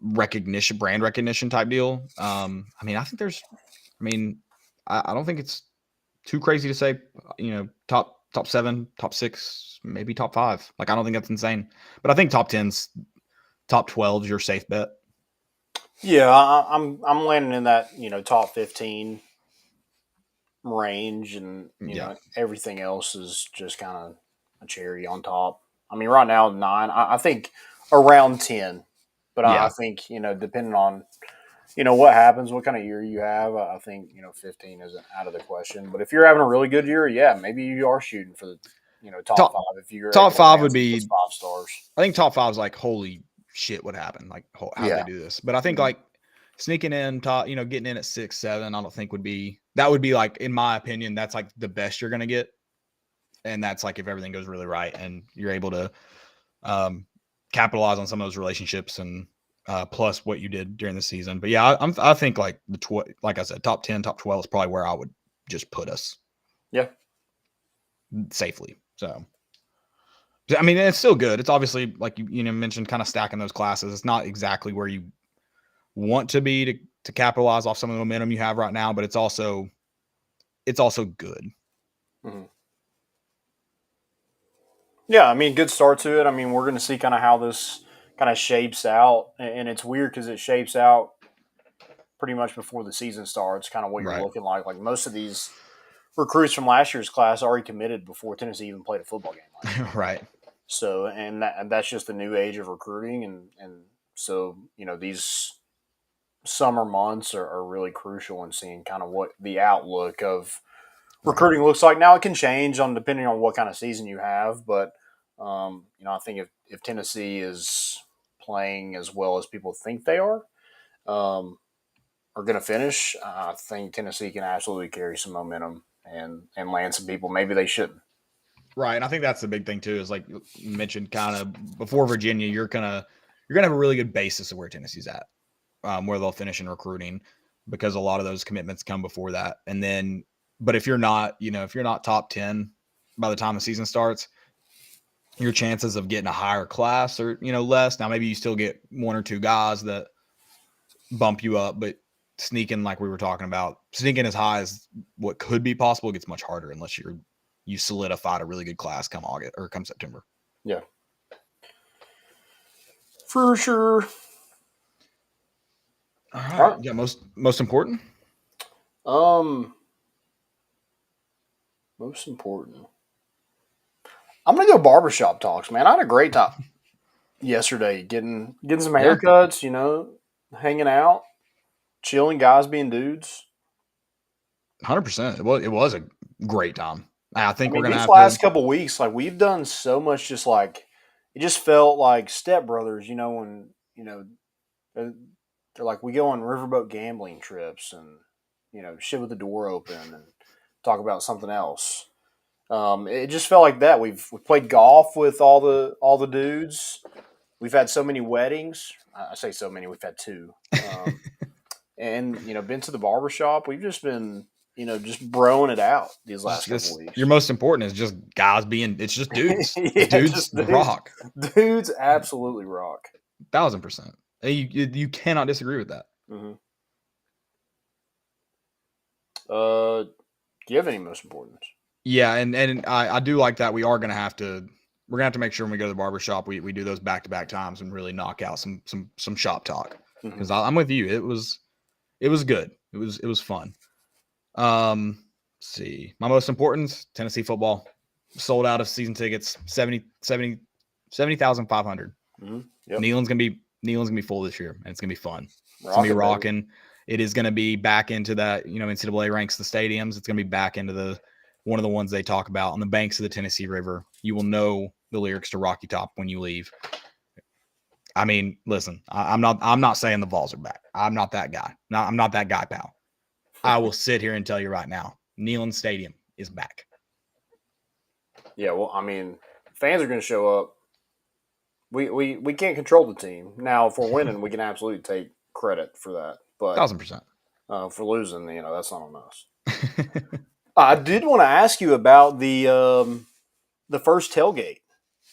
recognition, brand recognition type deal. I mean, I don't think it's too crazy to say, top 7, top 6, maybe top 5. Like, I don't think that's insane, but I think top 10's, top 12's your safe bet. Yeah, I'm landing in that, top 15 range, and you know everything else is just kind of a cherry on top. I mean, right now 9. I think around 10, but I think depending on what happens, what kind of year you have, I think 15 isn't out of the question. But if you're having a really good year, maybe you are shooting for the top 5. If you're top 5 would be 5 stars. I think top 5 is like, holy shit, what happened? Like, how did they do this? But I think like sneaking in top, getting in at 6, 7, I don't think would be like, in my opinion, that's like the best you're going to get. And that's like, if everything goes really right and you're able to capitalize on some of those relationships and plus what you did during the season. But yeah, I think like like I said, top 10, top 12 is probably where I would just put us. Yeah. Safely. So, I mean, it's still good. It's obviously, like you mentioned, kind of stacking those classes. It's not exactly where you want to be to capitalize off some of the momentum you have right now, but it's also good. Mm-hmm. Yeah, I mean, good start to it. I mean, we're going to see kind of how this kind of shapes out, and it's weird because it shapes out pretty much before the season starts, kind of what you're looking like. Like, most of these recruits from last year's class already committed before Tennessee even played a football game. Right. So, and that's just the new age of recruiting, and so these summer months are really crucial in seeing kind of what the outlook of recruiting looks like. Now, it can change depending on what kind of season you have, but I think if Tennessee is playing as well as people think they are going to finish, I think Tennessee can absolutely carry some momentum and land some people maybe they shouldn't. Right, and I think that's the big thing too. Is like you mentioned, kind of before Virginia, you're gonna have a really good basis of where Tennessee's at, where they'll finish in recruiting, because a lot of those commitments come before that. And then, but if you're not, if you're not top 10, by the time the season starts, your chances of getting a higher class are, less. Now, maybe you still get one or two guys that bump you up, but sneaking, like we were talking about, sneaking as high as what could be possible gets much harder unless you solidified a really good class come August or come September. Yeah. For sure. All right. Yeah, most important? Most important. I'm gonna go barbershop talks, man. I had a great time yesterday getting some haircuts, hanging out, chilling, guys being dudes. 100%. It was a great time. I think we're gonna these have last couple weeks, like we've done so much. Just like it just felt like stepbrothers, when they're like we go on riverboat gambling trips and shit with the door open and talk about something else. It just felt like that. We've played golf with all the dudes. We've had so many weddings. I say so many. We've had 2. And been to the barbershop. We've just been just broing it out these last couple weeks. Your most important is just guys it's just dudes. Yeah, dudes just dudes. Rock. Dudes absolutely rock. 1,000%. You cannot disagree with that. Mm-hmm. Do you have any most importance? Yeah, and I do like that. We're gonna have to make sure when we go to the barbershop we do those back-to-back times and really knock out some shop talk. Because I'm with you. It was good. It was fun. Let's see. My most important, Tennessee football. Sold out of season tickets, 70,500. Mm-hmm. Yep. Neyland's gonna be full this year, and it's gonna be fun. It's gonna be rocking. Baby. It is gonna be back into that, NCAA ranks the stadiums. It's gonna be back into one of the ones they talk about on the banks of the Tennessee River. You will know the lyrics to Rocky Top when you leave. I mean, listen, I'm not saying the Vols are back. I'm not that guy. I'm not that guy, pal. I will sit here and tell you right now, Neyland Stadium is back. Yeah, well, I mean, fans are going to show up. We can't control the team. Now, if we're winning, we can absolutely take credit for that. But 1,000%. For losing, that's not on us. I did want to ask you about the first tailgate.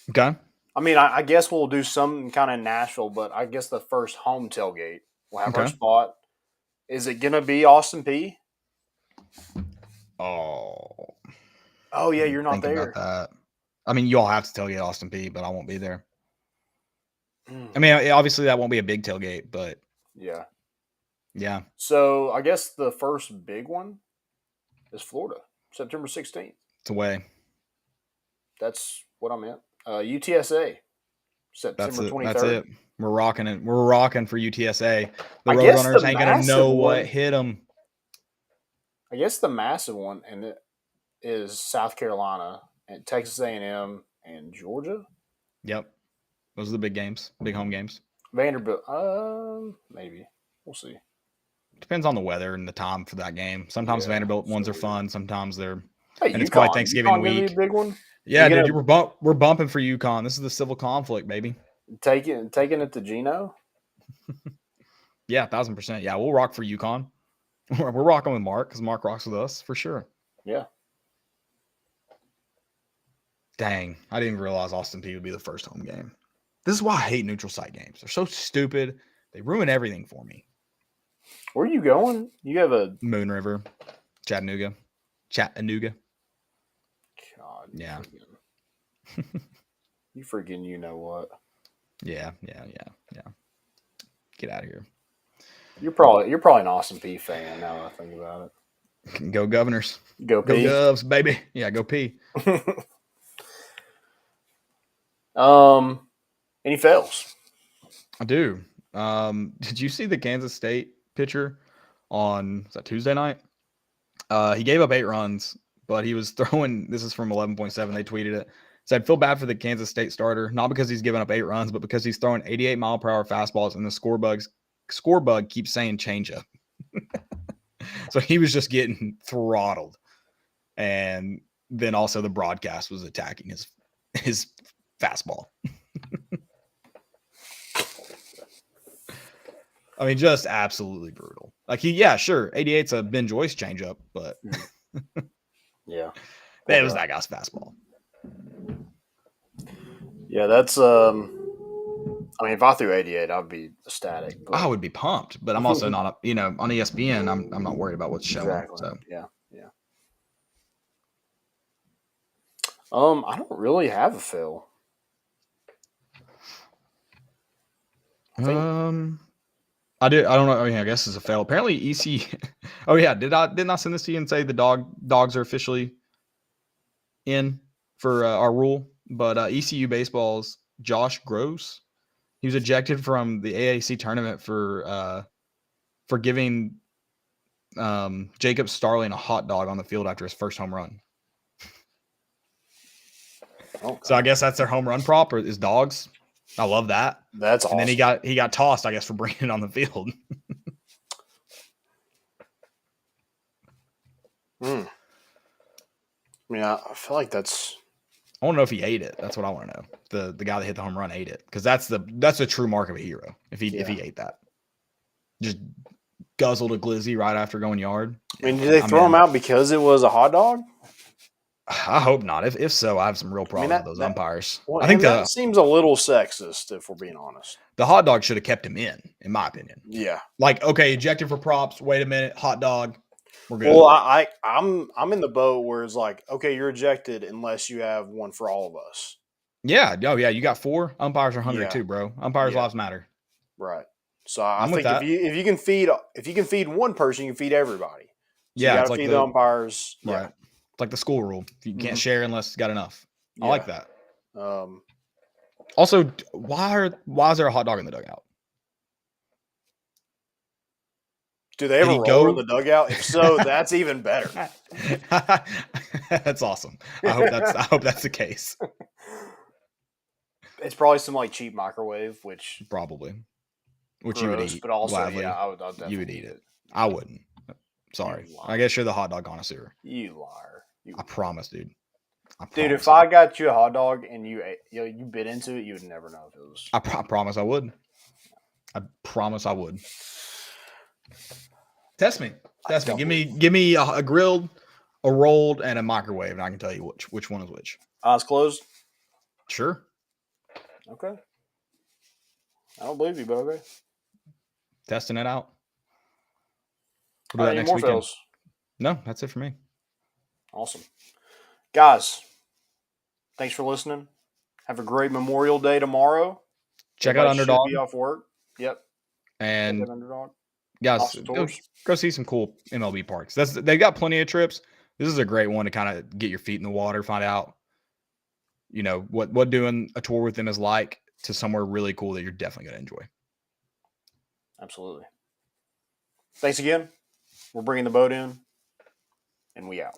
Okay. I mean, I guess we'll do some kind of Nashville, but I guess the first home tailgate will have our spot. Is it going to be Austin Peay? Oh, yeah, you're not there. About that. I mean, you all have to tailgate Austin Peay, but I won't be there. I mean, obviously that won't be a big tailgate, but yeah. So I guess the first big one is Florida, September 16th. It's away. That's what I meant. UTSA, September 23rd. That's it. We're rocking it. We're rocking for UTSA. The Roadrunners ain't going to know what hit them. I guess the massive one is South Carolina and Texas A&M and Georgia. Yep. Those are the big games, big home games. Vanderbilt, maybe. We'll see. Depends on the weather and the time for that game. Sometimes Vanderbilt ones are fun. Sometimes they're and it's probably Thanksgiving week. Be a big one. Yeah, dude, we're bumping for UConn. This is the civil conflict, baby. Taking it to Gino. Yeah, 1,000%. Yeah, we'll rock for UConn. We're rocking with Mark because Mark rocks with us for sure. Yeah. Dang, I didn't realize Austin Peay would be the first home game. This is why I hate neutral site games. They're so stupid. They ruin everything for me. Where are you going? You have a Moon River, Chattanooga. God. Yeah. You freaking you know what? Yeah. Get out of here. You're probably an Austin Peay fan now that I think about it. Go Governors. Go Peay. Go Govs, baby. Yeah, go Peay. Any fails? I do. Did you see the Kansas State pitcher on was that Tuesday night? He gave up 8 runs, but he was throwing. This is from 11.7. They tweeted it. Said, feel bad for the Kansas State starter, not because he's given up 8 runs, but because he's throwing 88-mile-per-hour fastballs, and the score bug keeps saying changeup. So he was just getting throttled, and then also the broadcast was attacking his fastball. I mean, just absolutely brutal. Like sure, 88's a Ben Joyce changeup, but yeah. It was that guy's fastball. Yeah, that's I mean, if I threw 88, I'd be ecstatic. But I would be pumped, but I'm also not, on ESPN. I'm not worried about what's showing. exactly. So Yeah. I don't really have a fail. I did. I don't know. I mean, I guess it's a fail. Apparently, EC. Oh yeah, didn't I send this to you and say the dogs are officially in for our rule? But ECU baseball's Josh Gross, he was ejected from the AAC tournament for giving Jacob Starling a hot dog on the field after his first home run. Okay. So I guess that's their home run prop, or is dogs. I love that. That's awesome. And then he got tossed, I guess, for bringing it on the field. I mean, I feel like that's. I want to know if he ate it. That's what I want to know. The guy that hit the home run ate it, because that's the true mark of a hero. If he ate that, just guzzled a glizzy right after going yard. I mean, did they throw him out because it was a hot dog? I hope not. If so, I have some real problems with those umpires. Well, I think that seems a little sexist, if we're being honest. The hot dog should have kept him in my opinion. Yeah. Like, okay, ejected for props. Wait a minute, hot dog. We're good. Well, I'm in the boat where it's like, okay, you're ejected unless you have one for all of us. Yeah. Oh yeah. You got 4 umpires are hungry too, bro. Umpires' lives matter. Right. So I think if you can feed one person, you can feed everybody. So you got to feed the umpires. Right. Yeah. It's like the school rule. You can't share unless you got enough. I like that. Also, why is there a hot dog in the dugout? Do they ever roll in the dugout? If so, that's even better. That's awesome. I hope that's the case. It's probably some like cheap microwave, which you would eat. But also, gladly. yeah, I would definitely you would eat it. I wouldn't. Sorry. I guess you're the hot dog connoisseur. You liar. I promise, dude. Dude, if I got you a hot dog and you ate, you bit into it, you would never know if it was. I promise I would. I promise I would. Test me. Give me a grilled, a rolled, and a microwave, and I can tell you which one is which. Eyes closed? Sure. Okay. I don't believe you, but okay. Testing it out. We'll do that next weekend. Fails? No, that's it for me. Awesome. Guys, thanks for listening. Have a great Memorial Day tomorrow. Check out Underdog. Should be off work. Yep. And Underdog. Guys, go see some cool MLB parks. They've got plenty of trips. This is a great one to kind of get your feet in the water, find out, what doing a tour with them is like, to somewhere really cool that you're definitely going to enjoy. Absolutely. Thanks again. We're bringing the boat in, and we out.